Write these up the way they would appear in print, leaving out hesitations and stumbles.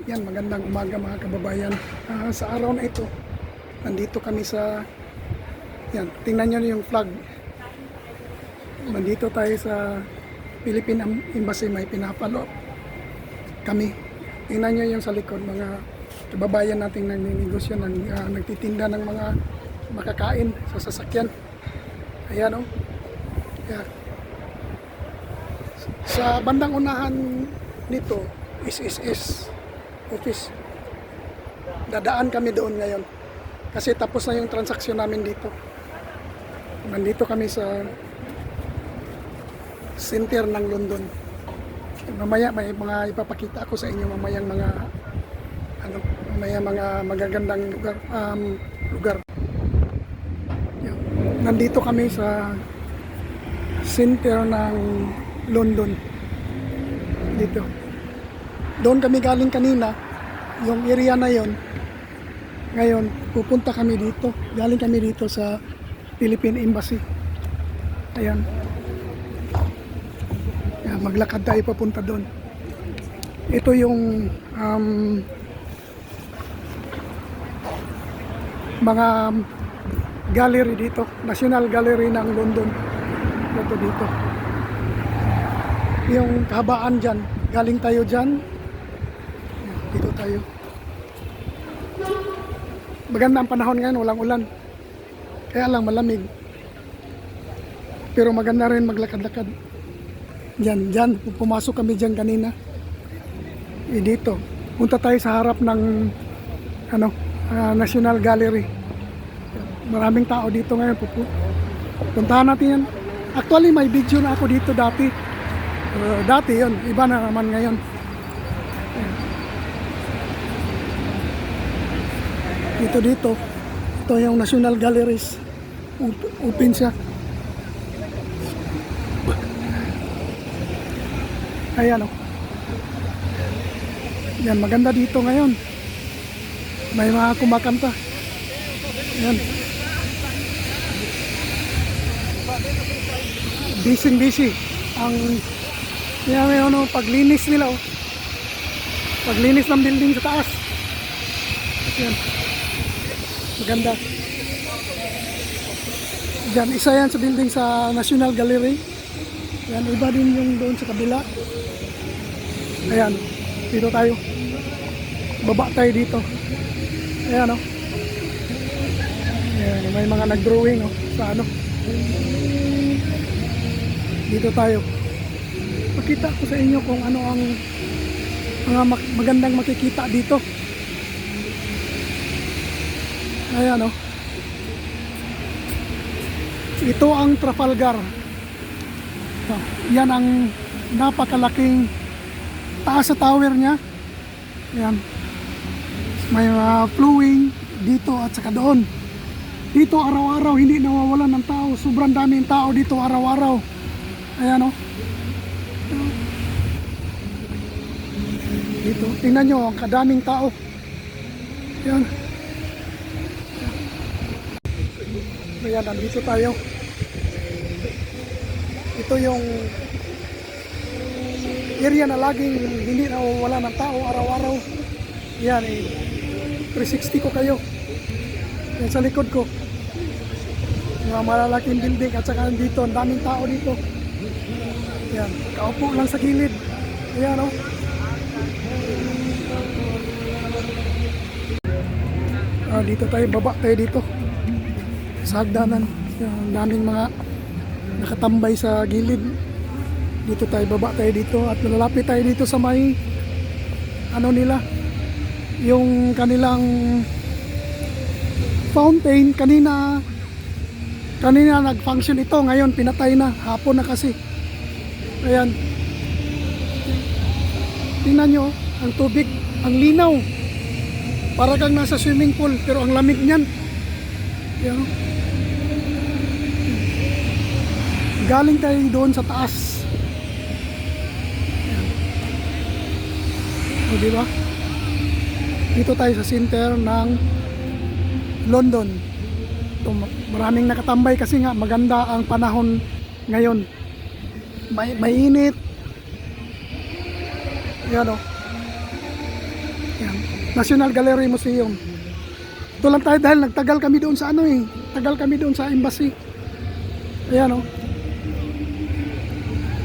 Yan, magandang umaga mga kababayan. Sa araw na ito, nandito kami sa, yan, tingnan nyo yung flag. Nandito tayo sa Philippine Embassy, may pinapalo kami. Tingnan nyo yung sa likod, mga kababayan nating nagninegosyo, nagtitinda ng mga makakain sa sasakyan. Ayan o. Ayan. Sa bandang unahan nito, SSS office. Dadaan kami doon ngayon kasi tapos na yung transaksyon namin dito. Nandito kami sa center ng London. Mamaya may mga ipapakita ako sa inyo mamayang mga mga magagandang lugar. Yan. Nandito kami sa center ng London. Dito. Doon kami galing kanina, yung area na yon. Ngayon, pupunta kami dito. Galing kami dito sa Philippine Embassy. Ayan. Ayan, maglakad tayo papunta doon. Ito yung mga gallery dito. National Gallery ng London. Ito dito. Yung kahabaan dyan, galing tayo dyan. Dito tayo. Maganda ang panahon ngayon, walang ulan. Kaya lang malamig. Pero maganda rin maglakad-lakad. Diyan, pumasok kami diyan kanina. Dito. Punta tayo sa harap ng National Gallery. Maraming tao dito ngayon. Puntahan natin yan. Actually, may video na ako dito dati. Dati yun, iba na naman ngayon. Dito ito yung National Galleries, open siya. Ayan o. Yan, maganda dito ngayon, may mga kumakanta. Ayan, busy ang may paglinis nila o. Paglinis ng building sa taas. Ayan, maganda. Diyan, isa yan sa building sa National Gallery. Yan, iba din yung doon sa kabila. Ayan, dito tayo. Baba tayo dito. Ayan o. Ayan, may mga nag-drawing o sa dito tayo. Pakita ko sa inyo kung ano ang mga magandang makikita dito. Ayan o. Ito ang Trafalgar. Yan ang napakalaking taas sa tower niya. Ayan. May flowing dito at saka doon. Dito araw-araw hindi nawawalan ng tao. Sobrang daming tao dito araw-araw. Ayan o. Dito, tingnan nyo ang kadaming tao. Ayan. Ayan, nandito tayo. Ito yung area na laging hindi nawawala ng tao araw-araw. Yan, 360 ko kayo. Yan sa likod ko. Mga malalaking building at saka dito, ang daming tao dito. Yan, kaupo lang sa gilid. Ayan o. Dito tayo, baba tayo dito. Sa hagdanan. Yan, ang daming mga nakatambay sa gilid. Dito tayo, baba tayo dito at lalapit tayo dito sa may nila, yung kanilang fountain. Kanina nag-function ito, ngayon pinatay na, hapon na kasi. Ayan, tingnan nyo ang tubig, ang linaw, para kang nasa swimming pool, pero ang lamig nyan. Ayan. Galing tayo doon sa taas. O, diba? Dito tayo sa center ng London. Ito, maraming nakatambay kasi nga maganda ang panahon ngayon. May init. Yan o. Yan. National Gallery Museum. Ito lang tayo dahil nagtagal kami doon sa ano eh. Tagal kami doon sa embassy. Ayan oh.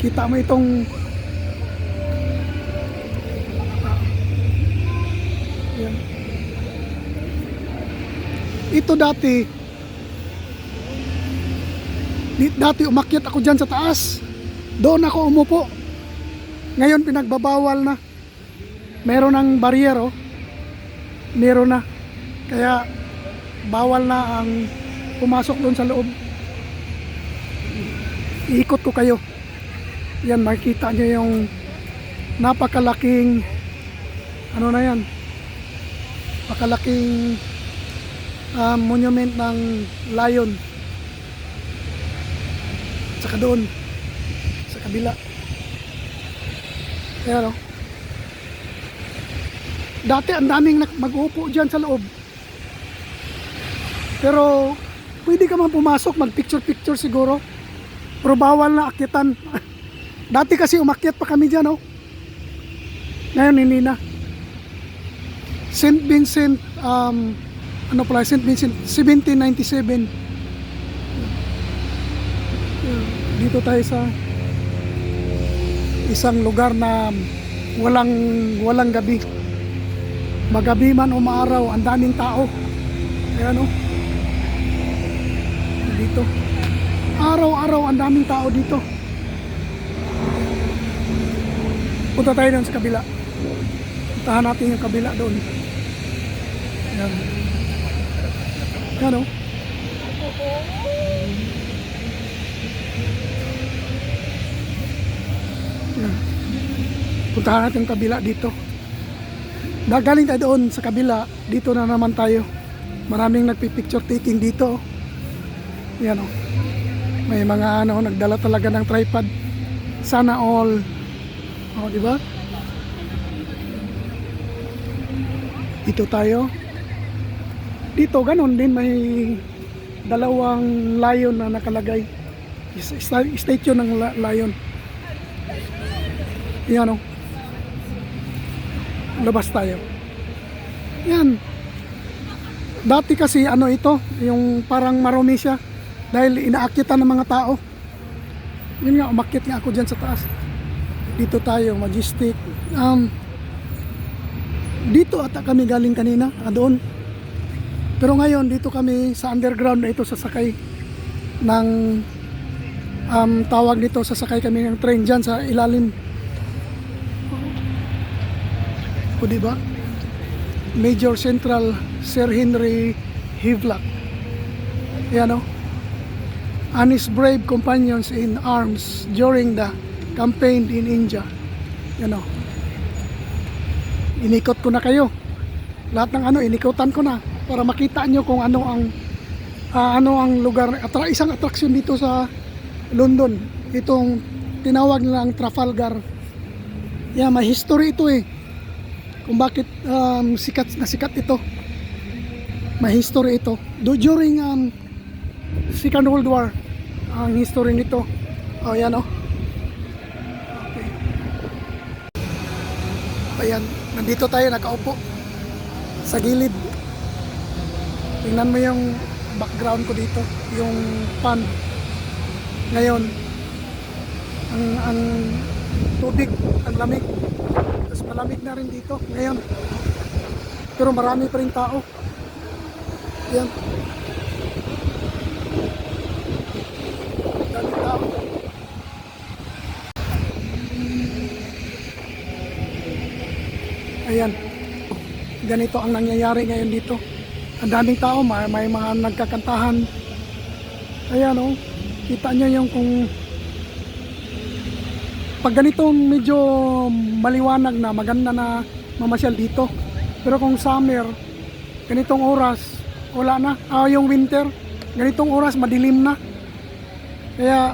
Kita mo itong ayan. Ito dati umakyat ako dyan sa taas. Doon ako umupo. Ngayon pinagbabawal na. Meron ng barrier oh. Meron na. Kaya bawal na ang pumasok doon sa loob. Iikot ko kayo. Yan, makikita nyo yung napakalaking ano na yan, napakalaking monument ng lion. Tsaka doon sa kabila. Ayan o. Dati ang daming mag-uupo dyan sa loob. Pero pwede ka man pumasok, mag picture siguro. Pero bawal na akyatan. Dati kasi umakyat pa kami dyan oh. Ngayon hindi na. St. Vincent ano pala, St. Vincent 1797. Dito tayo sa isang lugar na walang gabi. Magabi man o maaraw, ang daming tao. Ayan oh. Dito. Araw-araw ang daming tao dito. Punta tayo doon sa kabila. Puntahan natin yung kabila doon. Ayan. Ayan o. Ayan. Puntahan natin yung kabila dito. Nagaling tayo doon sa kabila. Dito na naman tayo. Maraming nagpipicture taking dito. Ayan o. May mga ano, nagdala talaga ng tripod. Sana all. O, di ba? Dito tayo. Dito ganun din, may dalawang lion na nakalagay. Statue ng lion. Yan o. Labas tayo. Yan. Dati kasi ano ito, yung parang marumi siya. Dahil inaakitan ng mga tao. Yun nga, umakyat nga ako dyan sa taas. Dito tayo, Majestic. Dito ata kami galing kanina, doon. Pero ngayon, dito kami sa underground na ito, sasakay ng tawag dito, sasakay kami ng train dyan sa ilalim. O diba? Major Central Sir Henry Havelock. Yan o. And his brave companions in arms during the campaign in India. Yan o. Inikot ko na kayo. Lahat ng ano, inikutan ko na para makita nyo kung ano ang lugar. Isang attraction dito sa London. Itong tinawag nilang Trafalgar. Yeah, may history ito eh. Kung bakit sikat ito. May history ito. During Second World War, ang history nito. Oh, yan oh. Okay. Ayan, nandito tayo nakaupo sa gilid. Tingnan mo yung background ko dito, yung pond. Ngayon, ang tubig, ang lamig. Tapos malamig na rin dito ngayon. Pero marami pa rin tao. Ayan. Dami tao. Ayan. Ganito ang nangyayari ngayon dito. Ang daming tao, may mga nagkakantahan. Ayan oh. Kita nyo yung kung pag ganito medyo maliwanag na, maganda na mamasyal dito. Pero kung summer, ganitong oras, wala na. Yung winter, ganitong oras, madilim na. Kaya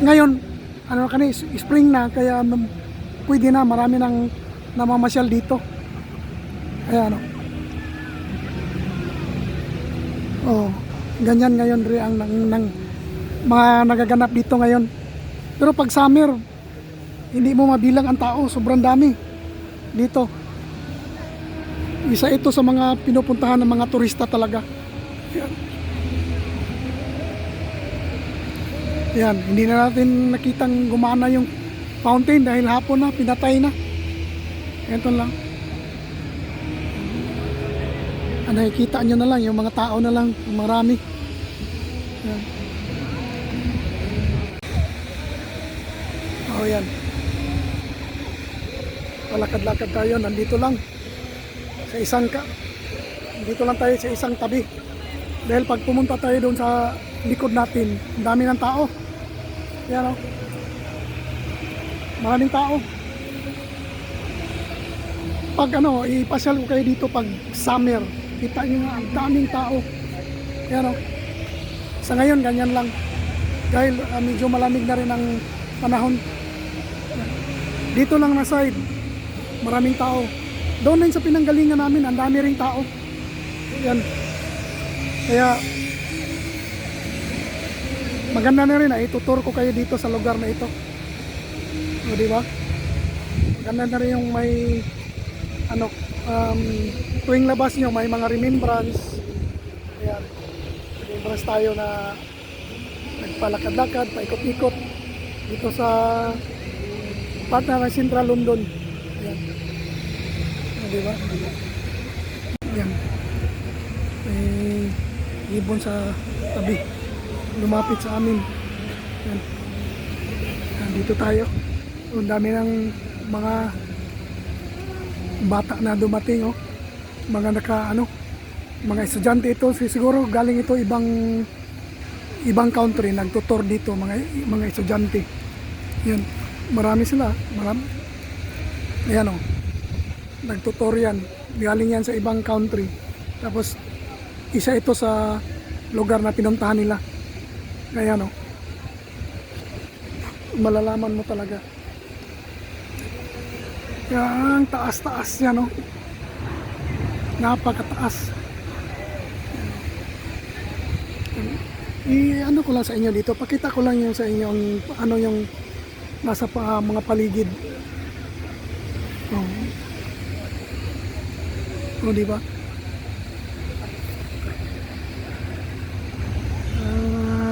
ngayon, ano spring na, kaya pwede na, marami nang namamasyal dito. Ayan o. Oh, ganyan ngayon rin ang mga nagaganap dito ngayon. Pero pag summer, hindi mo mabilang ang tao, sobrang dami dito. Isa ito sa mga pinupuntahan ng mga turista talaga. Yan. Yan, hindi na natin nakitang gumana yung fountain dahil hapon na, pinatay na. Ito lang. Nakikita nyo na lang, yung mga tao na lang, marami. Yan. Oh, yan. Palakad-lakad tayo, nandito lang. Dito lang tayo sa isang tabi. Dahil pag pumunta tayo doon sa likod natin, ang dami ng tao. Yan o. Maraming tao. Pag ipasyal ko kayo dito pag summer, kita nyo nga ang daming tao. Yan o. Sa ngayon, ganyan lang. Dahil medyo malamig na rin ang panahon. Dito lang na side, maraming tao. Doon din sa pinanggalingan namin, ang dami ring tao. Yan. Kaya maganda na rin na itutur ko kayo dito sa lugar na ito. O, di ba? Maganda na rin yung may tuwing labas nyo may mga remembrance. Ayan. Remembrance tayo na nagpalakad-lakad, paikot-ikot dito sa part na ng Central London. Ayan. O, di ba? Ayan. May ibon sa tabi. Lumapit sa amin. Yan. Dito tayo. Ang dami ng mga bata na dumating, oh. Mga mga estudyante ito, siguro galing ito ibang country, nagtutor dito mga estudyante. Yan. Marami sila, marami. Ayan, oh. Nagtutor yan. Galing yan sa ibang country. Tapos isa ito sa lugar na pinuntahan nila. Kaya malalaman mo talaga. Kaya ang taas-taas niya, napakataas. Ko lang sa inyo dito, pakita ko lang yung sa inyo yung nasa mga paligid. Di ba?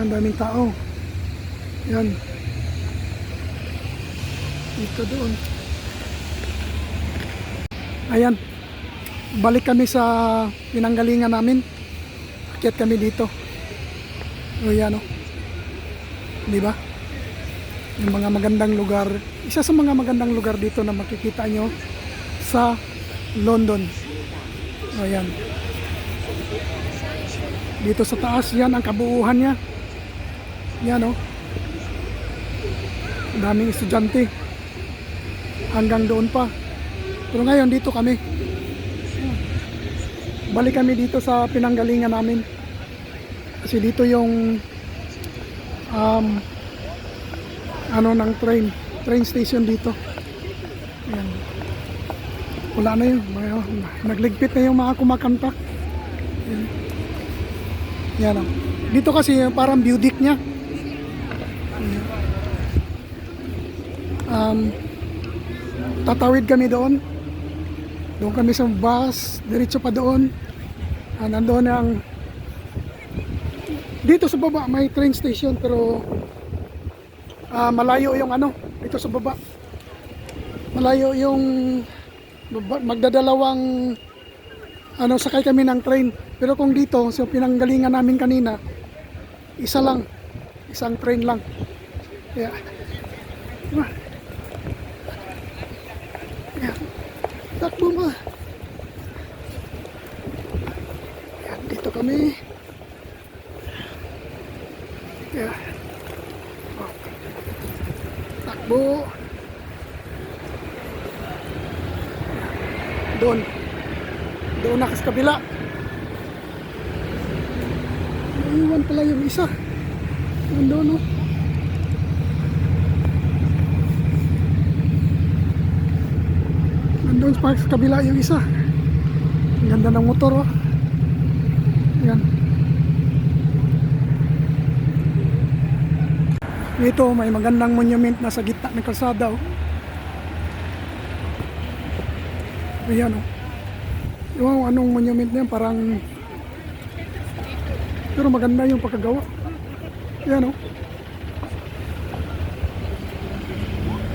Daming tao. Yan. Dito doon. Ayan. Balik kami sa pinanggalingan namin. Akyat kami dito. O yan, oh. Di ba? Yung mga magandang lugar. Isa sa mga magandang lugar dito na makikita nyo sa London. O yan. Dito sa taas, yan ang kabuuan niya. Yan, oh. Daming estudyante. Hanggang doon pa. Pero ngayon, dito kami. Balik kami dito sa pinanggalingan namin. Kasi dito yung ng train station dito. Yan. Wala na yun. Nagligpit na yung mga kumakanta. Yan. Yan, oh. Dito kasi parang budik niya. Tatawid kami doon. Doon kami sa bus, diretso pa doon. Nandoon ang dito sa baba may train station, pero malayo yung dito sa baba. Malayo yung magdadalawang sakay kami ng train. Pero kung dito sa pinanggalingan namin kanina, isang train lang. Kaya takbo mo. Yan, dito kami. Yeah. Oh. Takbo. Doon na sa kabila. Iwan pala yung isa. Doon, oh. Doon sa kabila yung isa. Ang ganda ng motor, oh. Yan. Dito may magandang monument na sa gitna ng kalsada, oh. Ayan, oh. Yung anong monument na yan, parang, pero maganda yung pagkagawa. Yan oh.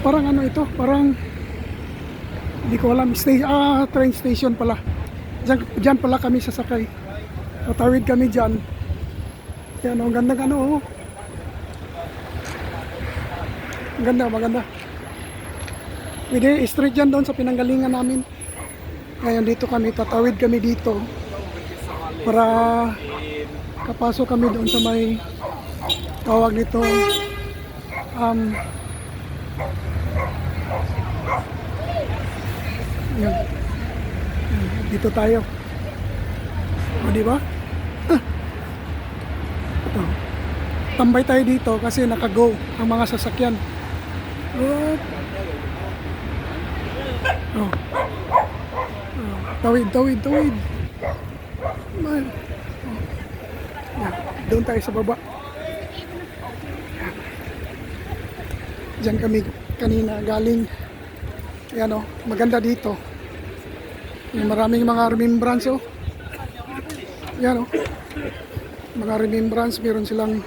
Parang ano ito, parang, hindi ko alam, train station pala. Diyan pala kami sasakay. Tatawid kami dyan. Yan oh, ganda ano oh. Ganda, maganda. Pwede, straight dyan doon sa pinanggalingan namin. Ngayon dito kami, tatawid kami dito para kapasok kami doon sa may tawag nito yan. Dito tayo. O di ba? Ito. Tambay tayo dito kasi naka-go ang mga sasakyan. Oh. Tawid. Man. Oh. Yan. Doon tayo sa baba. Diyan kami kanina galing. Yan oh, maganda dito. Yung maraming mga remembrance oh. Yan oh. Mga remembrance, meron silang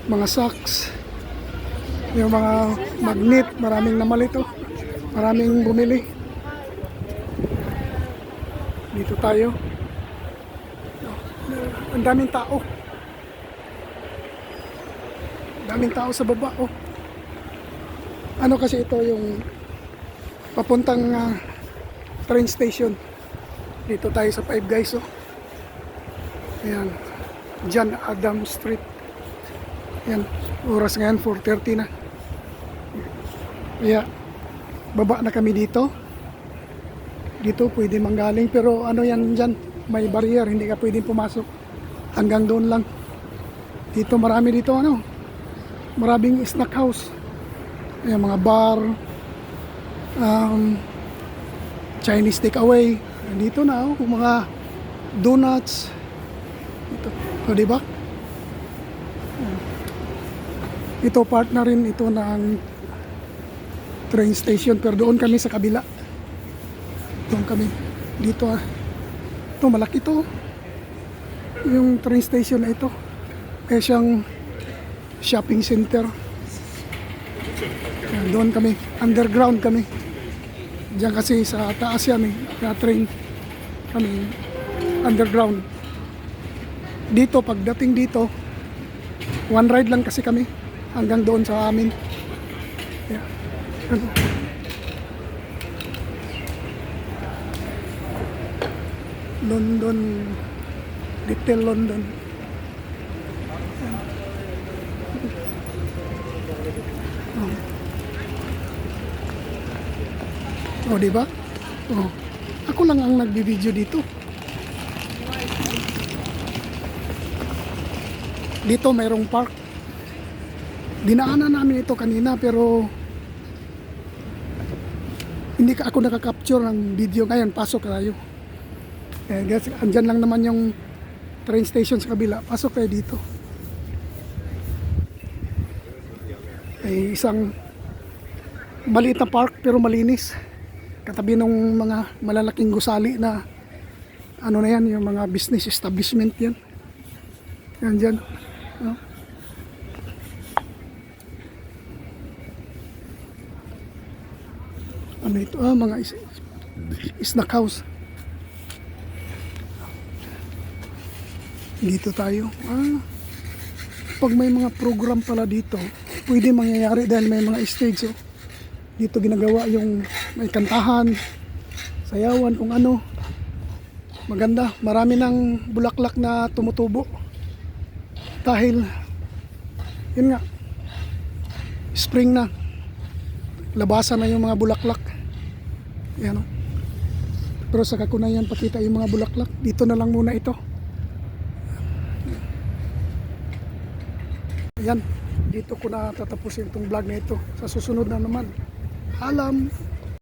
mga socks. Yung mga magnet, maraming namalit oh. Maraming bumili. Dito tayo. Ang daming tao. Daming tao sa baba oh. Ano kasi ito yung papuntang train station. Dito tayo sa Five Guys oh. Ayan. John Adams Street. Ayan. Oras ngayon 4:30 na. Kaya baba na kami dito. Dito pwede manggaling pero ano yan dyan, may barrier, hindi ka pwedeng pumasok. Hanggang doon lang. Dito marami dito ano. Maraming snack house. Ayan, mga bar, Chinese takeaway. Dito na oh, mga donuts. Ito, so, di ba? Ito part na rin ito ng train station pero doon kami sa kabila. Doon kami dito ah. Ito malaki to. Yung train station na ito. Kaya siyang shopping center. Yan, doon kami, underground kami. Diyan kasi sa taas yan eh, na train kami, underground. Dito, pagdating dito, one ride lang kasi kami, hanggang doon sa amin. Yeah. Ano? London, Little London. Oh, di ba? Oh. Ako lang ang nagbi-video dito. Dito mayroong park. Dinaanan namin ito kanina pero hindi ka ako nakaka-capture ng video. Ngayon, pasok tayo. Eh, guys, andyan lang naman yung train station sa kabila. Pasok tayo dito. Ay isang maliit na park pero malinis. Katabi ng mga malalaking gusali na ano na yan, yung mga business establishment yan. Yan dyan. No? Ano ito? Mga snack house. Dito tayo. Pag may mga program pala dito, pwede mangyayari dahil may mga stage. Oh. Dito ginagawa yung may kantahan, sayawan, kung ano. Maganda. Marami ng bulaklak na tumutubo. Dahil, yun nga, spring na. Labasan na yung mga bulaklak. Yan o. Pero saka ko na yan pakita yung mga bulaklak. Dito na lang muna ito. Ayan. Dito ko na tatapusin itong vlog na ito. Sa susunod na naman. Alam.